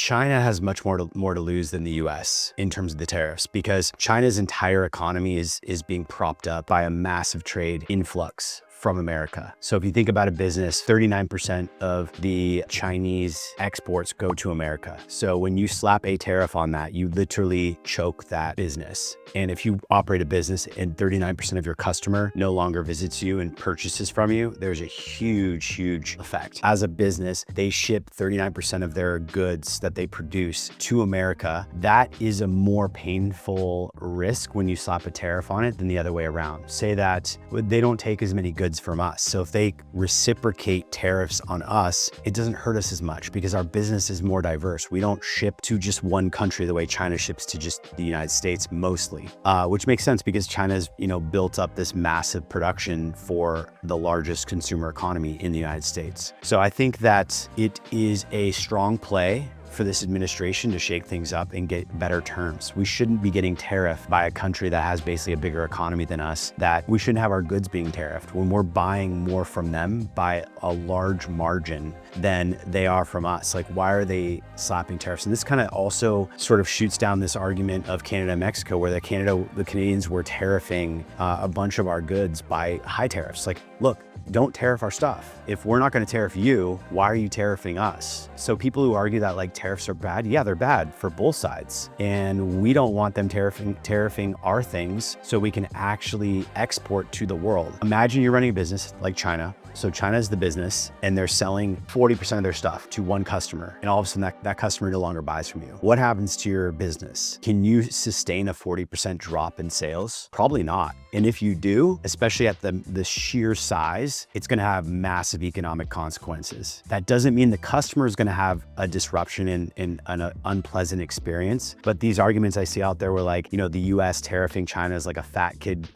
China has much more to lose than the US in terms of the tariffs, because China's entire economy is being propped up by a massive trade influx from America. So if you think about a business, 39% of the Chinese exports go to America. So when you slap a tariff on that, you literally choke that business. And if you operate a business and 39% of your customer no longer visits you and purchases from you, there's a huge effect. As a business, they ship 39% of their goods that they produce to America. That is a more painful risk when you slap a tariff on it than the other way around. Say that they don't take as many goods from us. So if they reciprocate tariffs on us, it doesn't hurt us as much because our business is more diverse. We don't ship to just one country the way China ships to just the United States mostly, which makes sense because China's, built up this massive production for the largest consumer economy in the United States. So I think that it is a strong play for this administration to shake things up and get better terms. We shouldn't be getting tariffed by a country that has basically a bigger economy than us, that we shouldn't have our goods being tariffed when we're buying more from them by a large margin than they are from us. Like, why are they slapping tariffs? And this kind of also sort of shoots down this argument of Canada and Mexico, where the Canadians were tariffing a bunch of our goods by high tariffs. Like, look, don't tariff our stuff. If we're not going to tariff you, why are you tariffing us? So people who argue that like tariffs are bad, yeah, they're bad for both sides. And we don't want them tariffing our things so we can actually export to the world. Imagine you're running a business like China. So China is the business and they're selling 40% of their stuff to one customer. And all of a sudden that customer no longer buys from you. What happens to your business? Can you sustain a 40% drop in sales? Probably not. And if you do, especially at the sheer size, it's gonna have massive economic consequences. That doesn't mean the customer is gonna have a disruption in an unpleasant experience. But these arguments I see out there were like, the US tariffing China is like a fat kid,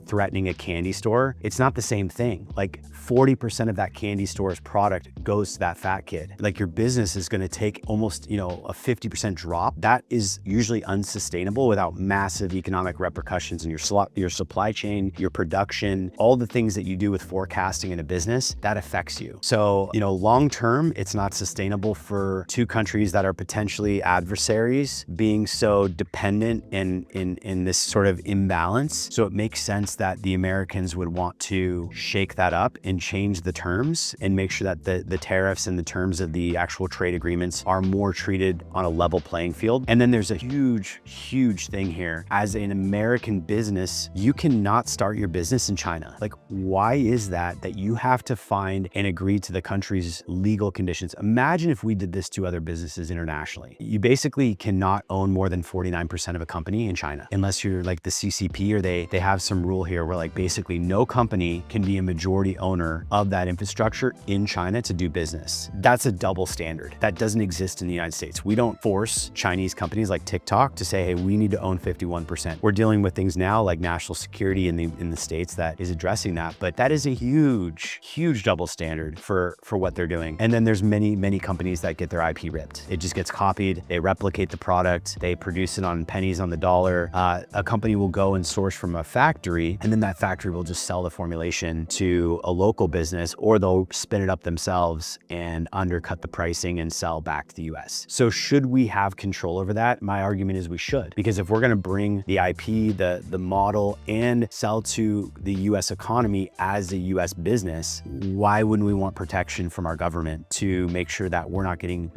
threatening a candy store. It's not the same thing. Like 40% of that candy store's product goes to that fat kid. Like your business is gonna take almost, a 50% drop. That is usually unsustainable without massive economic repercussions in your supply chain, your production, all the things that you do with forecasting in a business, that affects you. So, long-term, it's not sustainable for two countries that are potentially adversaries being so dependent in this sort of imbalance. So it makes sense that the Americans would want to shake that up and change the terms and make sure that the tariffs and the terms of the actual trade agreements are more treated on a level playing field. And then there's a huge thing here. As an American business, you cannot start your business in China. Like, why is that you have to find and agree to the country's legal conditions? Imagine if we did this to other businesses internationally. You basically cannot own more than 49% of a company in China, unless you're like the CCP or they have some rule here where like basically no company can be a majority owner of that infrastructure in China to do business. That's a double standard. That doesn't exist in the United States. We don't force Chinese companies like TikTok to say, hey, we need to own 51%. We're dealing with things now like national security in the States that is addressing that, but that is a huge double standard for what they're doing. And then there's many companies that get their IP ripped. It just gets copied. They replicate the product. They produce it on pennies on the dollar. A company will go and source from a factory, and then that factory will just sell the formulation to a local business, or they'll spin it up themselves and undercut the pricing and sell back to the US. So should we have control over that? My argument is we should, because if we're gonna bring the IP, the model, and sell to the US economy as a US business, why wouldn't we want protection from our government to make sure that we're not getting,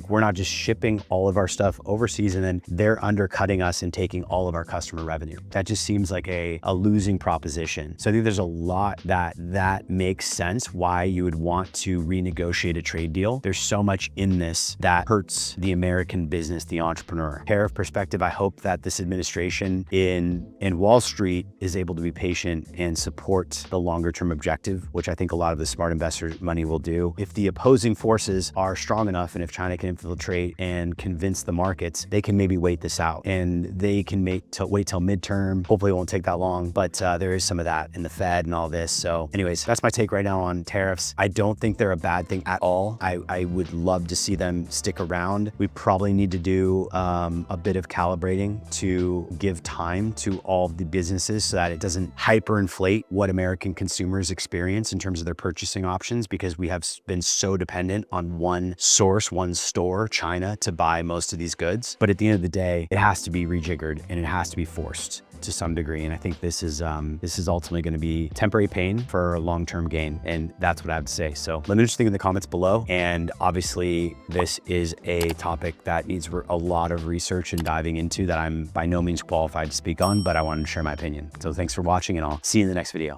we're not just shipping all of our stuff overseas and then they're undercutting us and taking all of our customer revenue? That just seems like a losing proposition. So I think there's a lot that makes sense why you would want to renegotiate a trade deal. There's so much in this that hurts the American business, the entrepreneur. Tariff perspective, I hope that this administration in Wall Street is able to be patient and support the longer term objective, which I think a lot of the smart investor money will do. If the opposing forces are strong enough, and if China can infiltrate and convince the markets, they can maybe wait this out and they can wait till midterm. Hopefully it won't take that long, but there is some of that in the Fed and all this. So anyways, that's my my take right now on tariffs. I don't think they're a bad thing at all. I would love to see them stick around. We probably need to do a bit of calibrating to give time to all of the businesses so that it doesn't hyperinflate what American consumers experience in terms of their purchasing options, because we have been so dependent on one source, one store, China, to buy most of these goods. But at the end of the day, it has to be rejiggered and it has to be forced to some degree. And I think this is ultimately going to be temporary pain for a long-term gain. And that's what I have to say. So let me know what you think in the comments below. And obviously this is a topic that needs a lot of research and diving into that I'm by no means qualified to speak on, but I wanted to share my opinion. So thanks for watching and I'll see you in the next video.